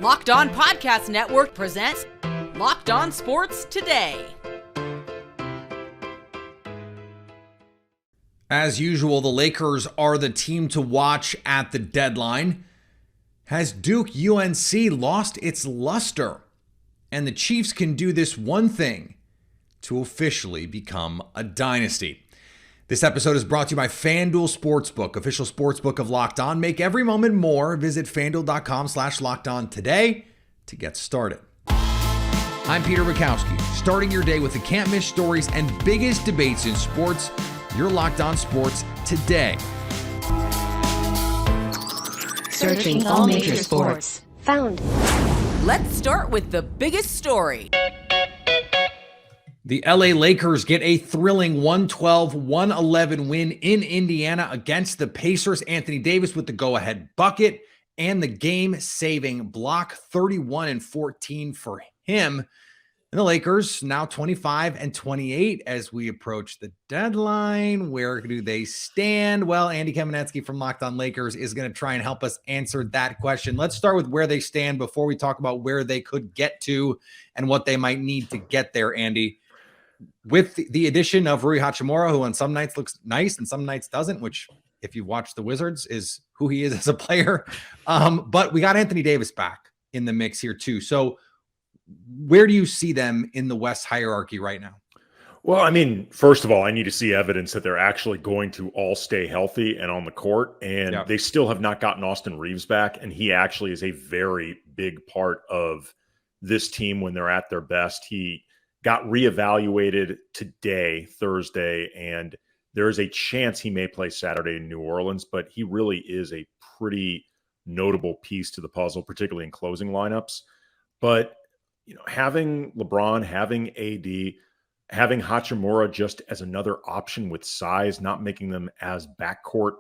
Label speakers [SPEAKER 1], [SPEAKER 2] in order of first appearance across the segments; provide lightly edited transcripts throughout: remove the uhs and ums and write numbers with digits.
[SPEAKER 1] Locked On Podcast Network presents Locked On Sports Today.
[SPEAKER 2] As usual, the Lakers are the team to watch at the deadline. Has Duke UNC lost its luster? And the Chiefs can do this one thing to officially become a dynasty. This episode is brought to you by FanDuel Sportsbook, official sportsbook of Locked On. Make every moment more. Visit FanDuel.com/LockedOn today to get started. I'm Peter Bukowski, starting your day with the can't-miss stories and biggest debates in sports. You're Locked On Sports Today.
[SPEAKER 3] Searching all major sports. Found.
[SPEAKER 1] Let's start with the biggest story.
[SPEAKER 2] The LA Lakers get a thrilling 112-111 win in Indiana against the Pacers. Anthony Davis with the go-ahead bucket and the game-saving block, 31-14 for him. And the Lakers now 25-28 as we approach the deadline. Where do they stand? Well, Andy Kamenetsky from Locked On Lakers is going to try and help us answer that question. Let's start with where they stand before we talk about where they could get to and what they might need to get there, Andy. With the addition of Rui Hachimura, who on some nights looks nice and some nights doesn't, which if you've watched the Wizards is who he is as a player. But we got Anthony Davis back in the mix here too. So where do you see them in the West hierarchy right now?
[SPEAKER 4] Well, I mean, first of all, I need to see evidence that they're actually going to all stay healthy and on the court. And They still have not gotten Austin Reeves back. And he actually is a very big part of this team when they're at their best. He got reevaluated today, Thursday, and there is a chance he may play Saturday in New Orleans, but he really is a pretty notable piece to the puzzle, particularly in closing lineups. But, you know, having LeBron, having AD, having Hachimura just as another option with size, not making them as backcourt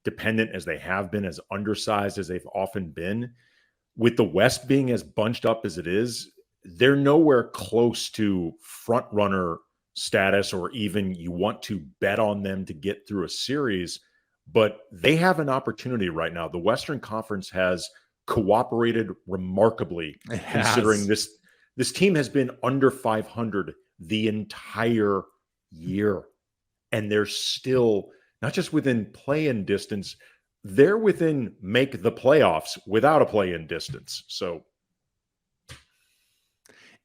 [SPEAKER 4] dependent as they have been, as undersized as they've often been, with the West being as bunched up as it is, they're nowhere close to front runner status or even you want to bet on them to get through a series, but they have an opportunity right now. The Western Conference has cooperated remarkably considering this team has been under 500 the entire year, and they're still not just within play-in distance, they're within make the playoffs without a play-in distance. So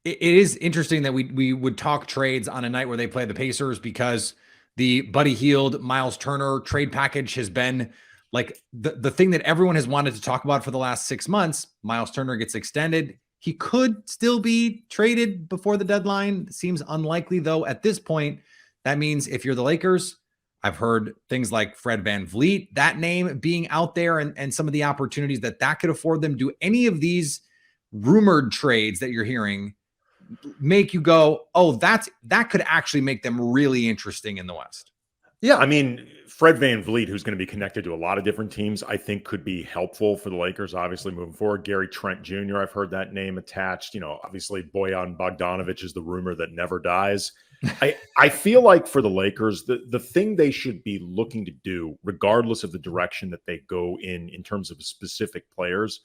[SPEAKER 2] it is interesting that we would talk trades on a night where they play the Pacers because the Buddy Hield, Miles Turner trade package has been like the thing that everyone has wanted to talk about for the last 6 months. Miles Turner gets extended. He could still be traded before the deadline. Seems unlikely, though, at this point. That means if you're the Lakers, I've heard things like Fred VanVleet, that name being out there and some of the opportunities that could afford them. Do any of these rumored trades that you're hearing make you go, oh, that could actually make them really interesting in the West?
[SPEAKER 4] Yeah, I mean, Fred VanVleet, who's going to be connected to a lot of different teams, I think could be helpful for the Lakers, obviously, moving forward. Gary Trent Jr., I've heard that name attached. You know, obviously, Bojan Bogdanovic is the rumor that never dies. I feel like for the Lakers, the thing they should be looking to do, regardless of the direction that they go in terms of specific players,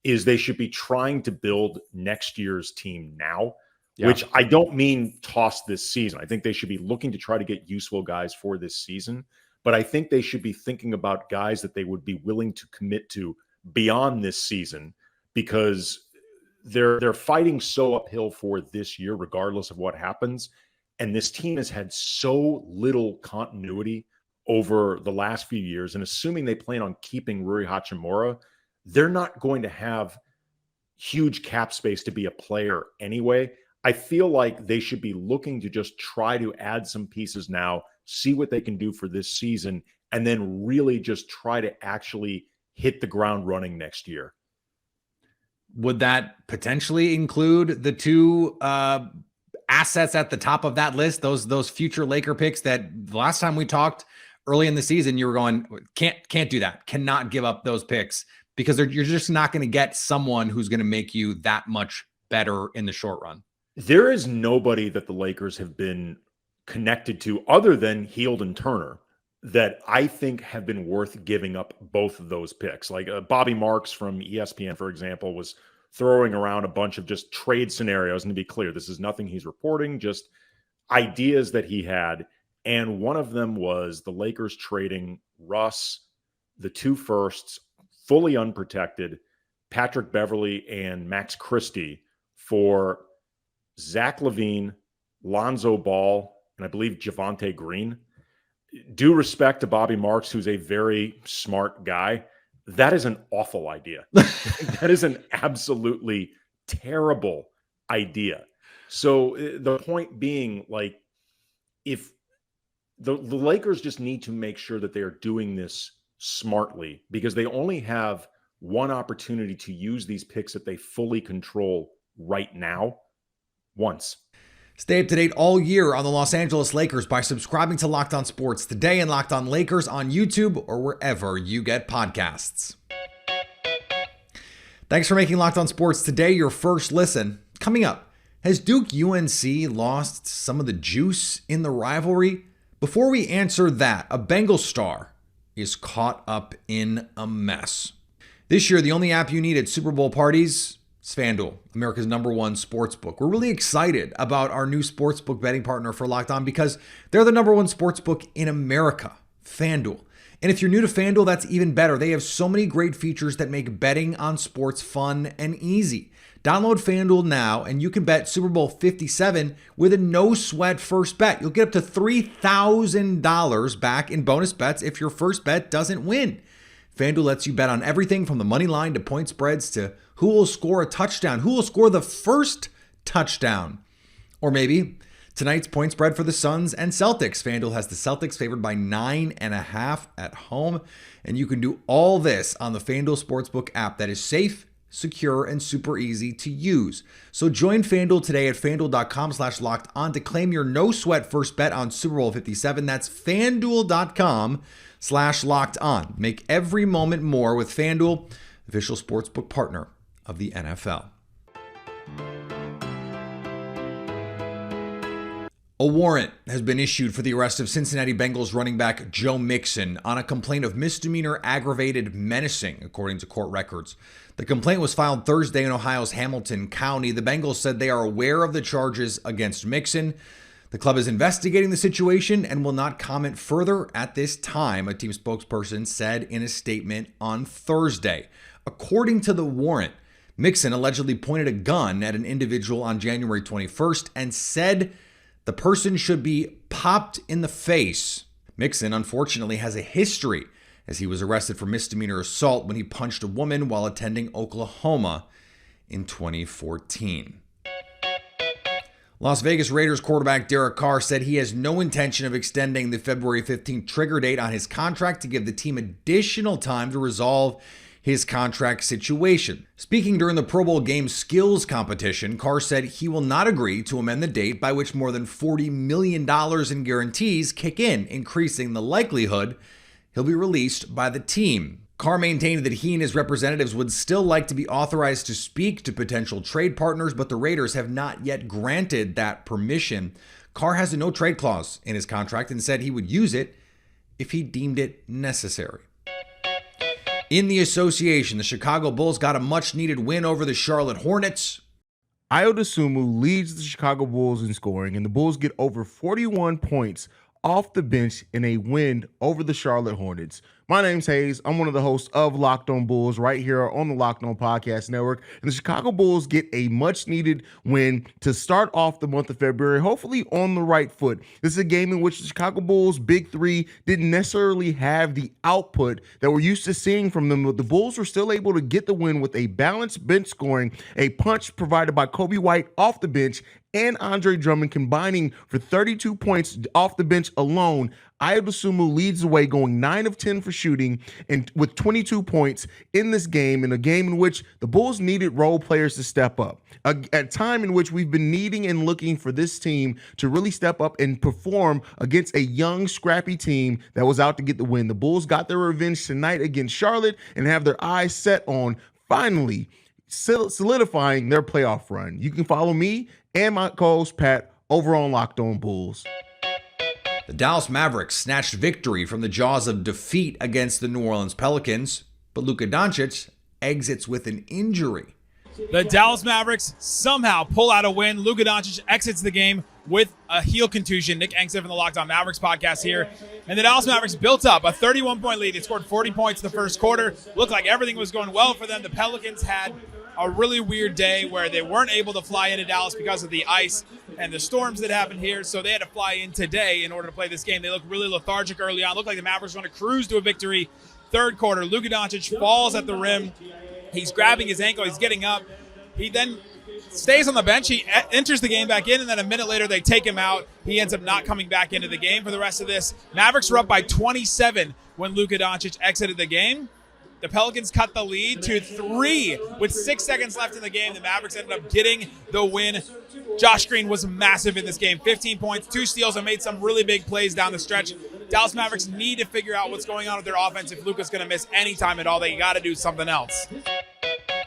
[SPEAKER 4] is they should be trying to build next year's team now. Yeah. Which I don't mean toss this season. I think they should be looking to try to get useful guys for this season. But I think they should be thinking about guys that they would be willing to commit to beyond this season, because they're fighting so uphill for this year, regardless of what happens. And this team has had so little continuity over the last few years. And assuming they plan on keeping Rui Hachimura, they're not going to have huge cap space to be a player anyway. I feel like they should be looking to just try to add some pieces now, see what they can do for this season, and then really just try to actually hit the ground running next year.
[SPEAKER 2] Would that potentially include the two assets at the top of that list, those future Laker picks that the last time we talked early in the season, you were going, can't do that, cannot give up those picks because you're just not going to get someone who's going to make you that much better in the short run?
[SPEAKER 4] There is nobody that the Lakers have been connected to other than Hield and Turner that I think have been worth giving up both of those picks. Like Bobby Marks from ESPN, for example, was throwing around a bunch of just trade scenarios. And to be clear, this is nothing he's reporting, just ideas that he had. And one of them was the Lakers trading Russ, the 2 firsts, fully unprotected, Patrick Beverley and Max Christie for Zach LaVine, Lonzo Ball, and I believe Javonte Green. Due respect to Bobby Marks, who's a very smart guy, that is an awful idea. That is an absolutely terrible idea. So the point being, like, if the Lakers just need to make sure that they are doing this smartly, because they only have one opportunity to use these picks that they fully control right now once.
[SPEAKER 2] Stay up to date all year on the Los Angeles Lakers by subscribing to Locked On Sports Today and Locked On Lakers on YouTube or wherever you get podcasts. Thanks for making Locked On Sports Today your first listen. Coming up, has Duke UNC lost some of the juice in the rivalry? Before we answer that, a Bengals star is caught up in a mess. This year, the only app you need at Super Bowl parties is FanDuel, America's #1 sportsbook. We're really excited about our new sportsbook betting partner for Locked On because they're the #1 sportsbook in America, FanDuel. And if you're new to FanDuel, that's even better. They have so many great features that make betting on sports fun and easy. Download FanDuel now and you can bet Super Bowl 57 with a no-sweat first bet. You'll get up to $3,000 back in bonus bets if your first bet doesn't win. FanDuel lets you bet on everything from the money line to point spreads to who will score a touchdown, who will score the first touchdown. Or maybe tonight's point spread for the Suns and Celtics. FanDuel has the Celtics favored by 9.5 at home. And you can do all this on the FanDuel Sportsbook app that is safe, secure, and super easy to use. So join FanDuel today at FanDuel.com/locked-on to claim your no-sweat first bet on Super Bowl 57. That's FanDuel.com/locked-on. Make every moment more with FanDuel, official sportsbook partner of the NFL. A warrant has been issued for the arrest of Cincinnati Bengals running back Joe Mixon on a complaint of misdemeanor aggravated menacing, according to court records. The complaint was filed Thursday in Ohio's Hamilton County. The Bengals said they are aware of the charges against Mixon. The club is investigating the situation and will not comment further at this time, a team spokesperson said in a statement on Thursday. According to the warrant, Mixon allegedly pointed a gun at an individual on January 21st and said the person should be popped in the face. Mixon, unfortunately, has a history as he was arrested for misdemeanor assault when he punched a woman while attending Oklahoma in 2014. Las Vegas Raiders quarterback Derek Carr said he has no intention of extending the February 15th trigger date on his contract to give the team additional time to resolve his contract situation. Speaking during the Pro Bowl game skills competition, Carr said he will not agree to amend the date by which more than $40 million in guarantees kick in, increasing the likelihood he'll be released by the team. Carr maintained that he and his representatives would still like to be authorized to speak to potential trade partners, but the Raiders have not yet granted that permission. Carr has a no-trade clause in his contract and said he would use it if he deemed it necessary. In the association, the Chicago Bulls got a much-needed win over the Charlotte Hornets.
[SPEAKER 5] Ayo Dosunmu leads the Chicago Bulls in scoring, and the Bulls get over 41 points off the bench in a win over the Charlotte Hornets. My name's Hayes. I'm one of the hosts of Locked On Bulls right here on the Locked On Podcast Network. And the Chicago Bulls get a much-needed win to start off the month of February, hopefully on the right foot. This is a game in which the Chicago Bulls' big three didn't necessarily have the output that we're used to seeing from them, but the Bulls were still able to get the win with a balanced bench scoring, a punch provided by Kobe White off the bench, and Andre Drummond combining for 32 points off the bench alone. Ayo Dosunmu leads the way, going 9 of 10 for shooting and with 22 points in this game, in a game in which the Bulls needed role players to step up. A time in which we've been needing and looking for this team to really step up and perform against a young, scrappy team that was out to get the win. The Bulls got their revenge tonight against Charlotte and have their eyes set on finally solidifying their playoff run. You can follow me and my co-host Pat over on Locked On Bulls.
[SPEAKER 2] The Dallas Mavericks snatched victory from the jaws of defeat against the New Orleans Pelicans, but Luka Doncic exits with an injury.
[SPEAKER 6] The Dallas Mavericks somehow pull out a win. Luka Doncic exits the game with a heel contusion. Nick Engstead from the Locked On Mavericks podcast here. And the Dallas Mavericks built up a 31-point lead. They scored 40 points in the first quarter. Looked like everything was going well for them. The Pelicans had a really weird day where they weren't able to fly into Dallas because of the ice and the storms that happened here. So they had to fly in today in order to play this game. They looked really lethargic early on. Looked like the Mavericks were going to cruise to a victory. Third quarter, Luka Doncic falls at the rim. He's grabbing his ankle. He's getting up. He then stays on the bench. He enters the game back in, and then a minute later they take him out. He ends up not coming back into the game for the rest of this. Mavericks were up by 27 when Luka Doncic exited the game. The Pelicans cut the lead to 3 with 6 seconds left in the game. The Mavericks ended up getting the win. Josh Green was massive in this game. 15 points, 2 steals, and made some really big plays down the stretch. Dallas Mavericks need to figure out what's going on with their offense. If Luka's going to miss any time at all, they got to do something else.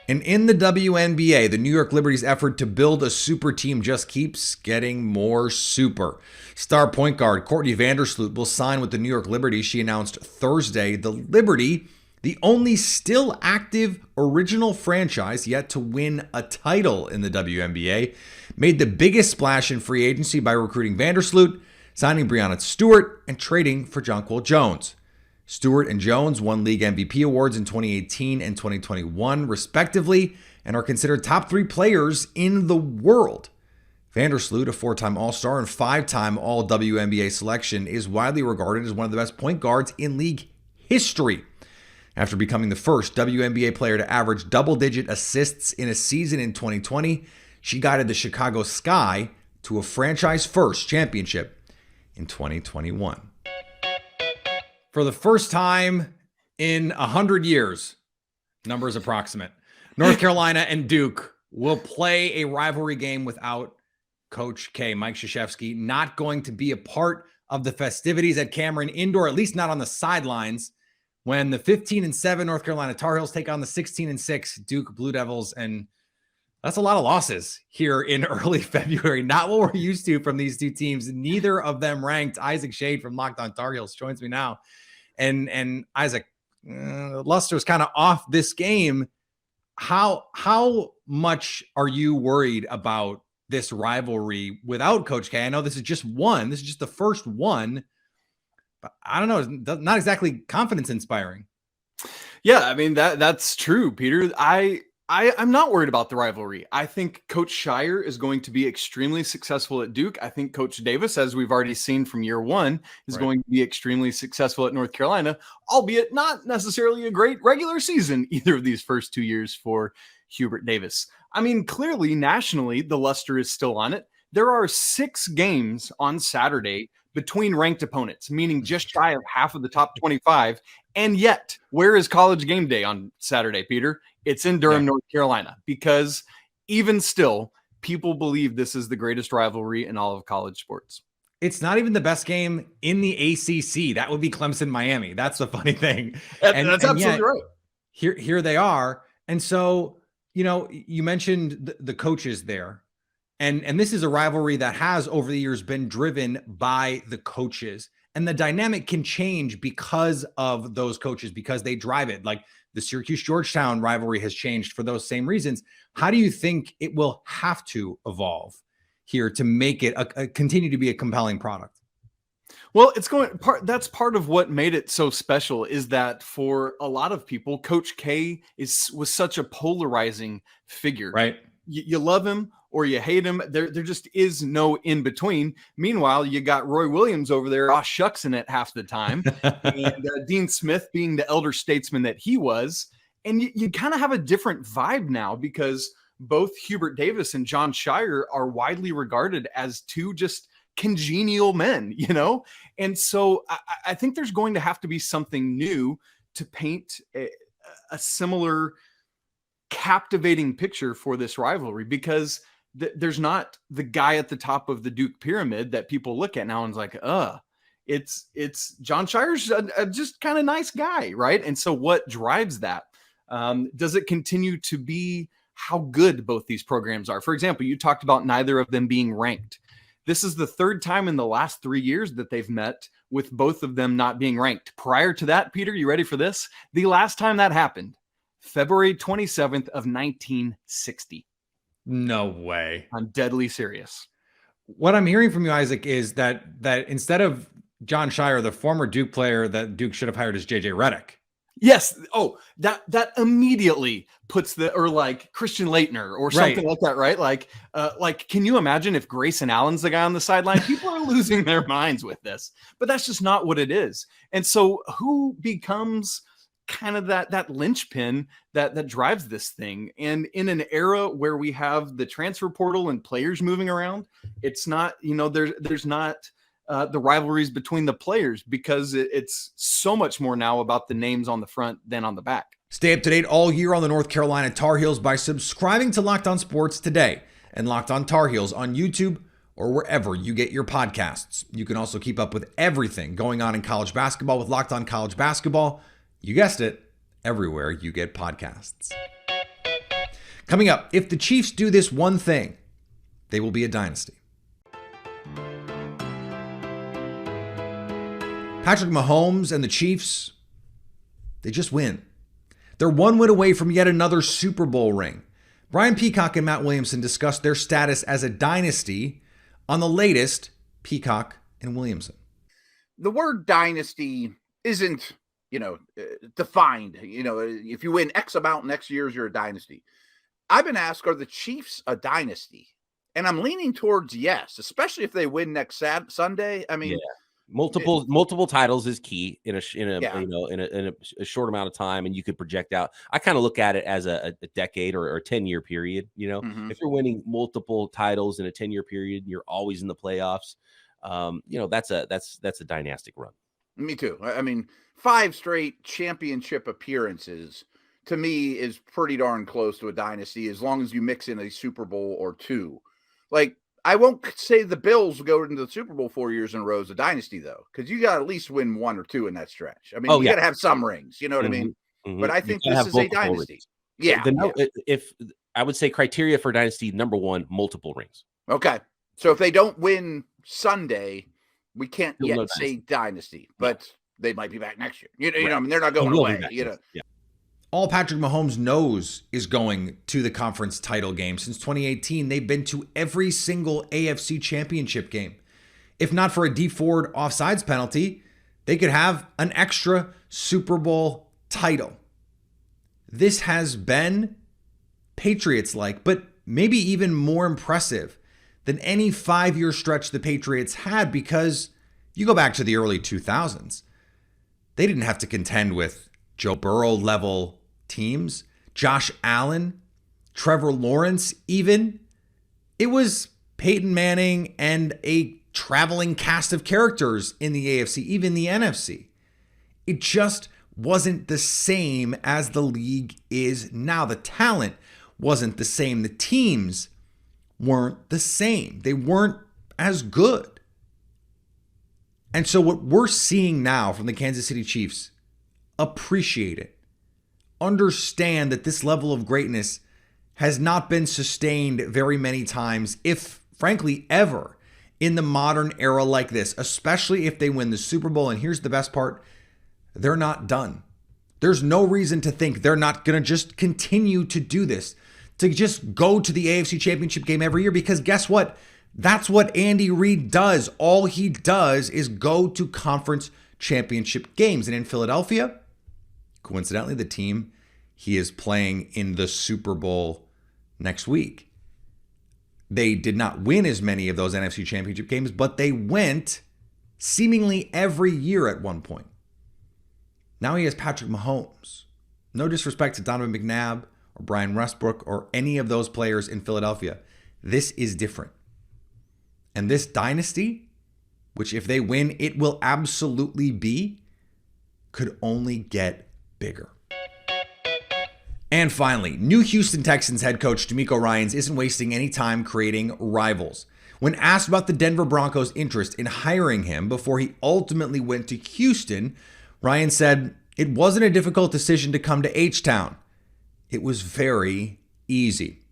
[SPEAKER 2] And in the WNBA, the New York Liberty's effort to build a super team just keeps getting more super. Star point guard Courtney Vandersloot will sign with the New York Liberty. She announced Thursday the Liberty, the only still active original franchise yet to win a title in the WNBA, made the biggest splash in free agency by recruiting Vandersloot, signing Breonna Stewart, and trading for Jonquel Jones. Stewart and Jones won league MVP awards in 2018 and 2021, respectively, and are considered top 3 players in the world. Vandersloot, a 4-time All-Star and 5-time All-WNBA selection, is widely regarded as one of the best point guards in league history. After becoming the first WNBA player to average double-digit assists in a season in 2020, she guided the Chicago Sky to a franchise-first championship in 2021. For the first time in 100 years, numbers approximate, North Carolina and Duke will play a rivalry game without Coach K. Mike Krzyzewski not going to be a part of the festivities at Cameron Indoor, at least not on the sidelines, when the 15-7 North Carolina Tar Heels take on the 16-6 Duke Blue Devils. And that's a lot of losses here in early February. Not what we're used to from these two teams. Neither of them ranked. Isaac Shade from Locked On Tar Heels joins me now. And Isaac, luster's kind of off this game. How much are you worried about this rivalry without Coach K? I know this is just one. This is just the first one. But I don't know. It's not exactly confidence inspiring.
[SPEAKER 7] Yeah, I mean, that's true, Peter. I'm not worried about the rivalry. I think Coach Shire is going to be extremely successful at Duke. I think Coach Davis, as we've already seen from year one, is going to be extremely successful at North Carolina, albeit not necessarily a great regular season either of these first 2 years for Hubert Davis. I mean, clearly, nationally, the luster is still on it. There are 6 games on Saturday between ranked opponents, meaning just shy of half of the top 25. And yet, where is College Game Day on Saturday, Peter? It's in Durham, North Carolina, because even still, people believe this is the greatest rivalry in all of college sports.
[SPEAKER 2] It's not even the best game in the ACC. That would be Clemson-Miami. That's the funny thing.
[SPEAKER 7] That's absolutely right.
[SPEAKER 2] Here they are. And so, you mentioned the coaches there. And this is a rivalry that has over the years been driven by the coaches. And the dynamic can change because of those coaches, because they drive it. Like the Syracuse-Georgetown rivalry has changed for those same reasons. How do you think it will have to evolve here to make it continue to be a compelling product?
[SPEAKER 7] Well, that's part of what made it so special, is that for a lot of people, Coach K was such a polarizing figure.
[SPEAKER 2] Right.
[SPEAKER 7] You love him or you hate him. There just is no in between. Meanwhile, you got Roy Williams over there, shucksing it half the time, and Dean Smith being the elder statesman that he was. And you kind of have a different vibe now, because both Hubert Davis and John Shire are widely regarded as two just congenial men, And so I think there's going to have to be something new to paint a similar captivating picture for this rivalry, because there's not the guy at the top of the Duke pyramid that people look at now and is like, it's John Shire's a just kind of nice guy, right? And so what drives that? Does it continue to be how good both these programs are? For example, you talked about neither of them being ranked. This is the third time in the last 3 years that they've met with both of them not being ranked. Prior to that, Peter, you ready for this? The last time that happened, February 27th of 1960.
[SPEAKER 2] No way.
[SPEAKER 7] I'm deadly serious.
[SPEAKER 2] What I'm hearing from you, Isaac, is that instead of John Shire, the former Duke player that Duke should have hired as JJ Redick.
[SPEAKER 7] Yes. Oh, that immediately puts like Christian Laettner or something like that, right? Like, can you imagine if Grayson Allen's the guy on the sideline? People are losing their minds with this, but that's just not what it is. And so who becomes kind of that linchpin that drives this thing? And in an era where we have the transfer portal and players moving around, it's not, there's not the rivalries between the players, because it's so much more now about the names on the front than on the back.
[SPEAKER 2] Stay up to date all year on the North Carolina Tar Heels by subscribing to Locked On Sports today and Locked On Tar Heels on YouTube or wherever you get your podcasts. You can also keep up with everything going on in college basketball with Locked On College Basketball. You guessed it, everywhere you get podcasts. Coming up, if the Chiefs do this one thing, they will be a dynasty. Patrick Mahomes and the Chiefs, they just win. They're one win away from yet another Super Bowl ring. Brian Peacock and Matt Williamson discussed their status as a dynasty on the latest Peacock and Williamson.
[SPEAKER 8] The word dynasty isn't, defined. If you win X amount next year's, you're a dynasty. I've been asked, are the Chiefs a dynasty? And I'm leaning towards yes, especially if they win next Sunday. I mean,
[SPEAKER 9] multiple titles is key in a short amount of time, and you could project out. I kind of look at it as a decade or a 10-year period. If you're winning multiple titles in a 10-year period, you're always in the playoffs. That's a dynastic run.
[SPEAKER 8] Me too. I mean, 5 straight championship appearances to me is pretty darn close to a dynasty, as long as you mix in a Super Bowl or 2. Like, I won't say the Bills go into the Super Bowl 4 years in a row as a dynasty, though, because you got to at least win 1 or 2 in that stretch. I mean, you got to have some rings, you know what I mean? Mm-hmm. But I think this is a dynasty.
[SPEAKER 9] Yeah. If I would say criteria for dynasty, number 1, multiple rings.
[SPEAKER 8] Okay. So if they don't win Sunday, we can't yet say dynasty, but they might be back next year. I mean, they're not going away. Yeah.
[SPEAKER 2] All Patrick Mahomes knows is going to the conference title game. Since 2018, they've been to every single AFC championship game. If not for a Dee Ford offsides penalty, they could have an extra Super Bowl title. This has been Patriots-like, but maybe even more impressive than any 5-year stretch the Patriots had, because you go back to the early 2000s, they didn't have to contend with Joe Burrow level teams, Josh Allen, Trevor Lawrence even. It was Peyton Manning and a traveling cast of characters in the AFC, even the NFC. It just wasn't the same as the league is now. The talent wasn't the same. The teams weren't the same. They weren't as good. And so what we're seeing now from the Kansas City Chiefs, appreciate it. Understand that this level of greatness has not been sustained very many times, if frankly ever, in the modern era like this, especially if they win the Super Bowl. And here's the best part, they're not done. There's no reason to think they're not going to just continue to do this, to just go to the AFC Championship game every year, because guess what? That's what Andy Reid does. All he does is go to conference championship games. And in Philadelphia, coincidentally, the team he is playing in the Super Bowl next week, they did not win as many of those NFC championship games, but they went seemingly every year at one point. Now he has Patrick Mahomes. No disrespect to Donovan McNabb or Brian Westbrook or any of those players in Philadelphia. This is different. And this dynasty, which if they win, it will absolutely be, could only get bigger. And finally, new Houston Texans head coach DeMeco Ryans isn't wasting any time creating rivals. When asked about the Denver Broncos' interest in hiring him before he ultimately went to Houston, Ryan said, "It wasn't a difficult decision to come to H-Town. It was very easy."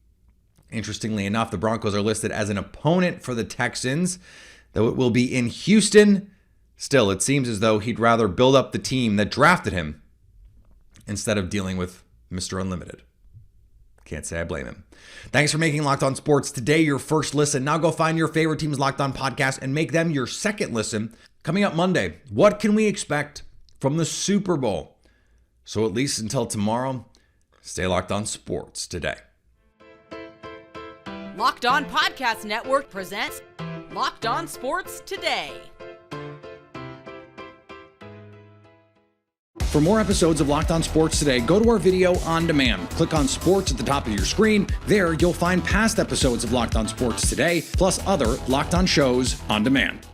[SPEAKER 2] Interestingly enough, the Broncos are listed as an opponent for the Texans, though it will be in Houston. Still, it seems as though he'd rather build up the team that drafted him instead of dealing with Mr. Unlimited. Can't say I blame him. Thanks for making Locked On Sports Today your first listen. Now go find your favorite team's Locked On podcast and make them your second listen. Coming up Monday, what can we expect from the Super Bowl? So at least until tomorrow, stay Locked On Sports Today.
[SPEAKER 1] Locked On Podcast Network presents Locked On Sports Today.
[SPEAKER 2] For more episodes of Locked On Sports Today, go to our video on demand. Click on Sports at the top of your screen. There, you'll find past episodes of Locked On Sports Today, plus other Locked On shows on demand.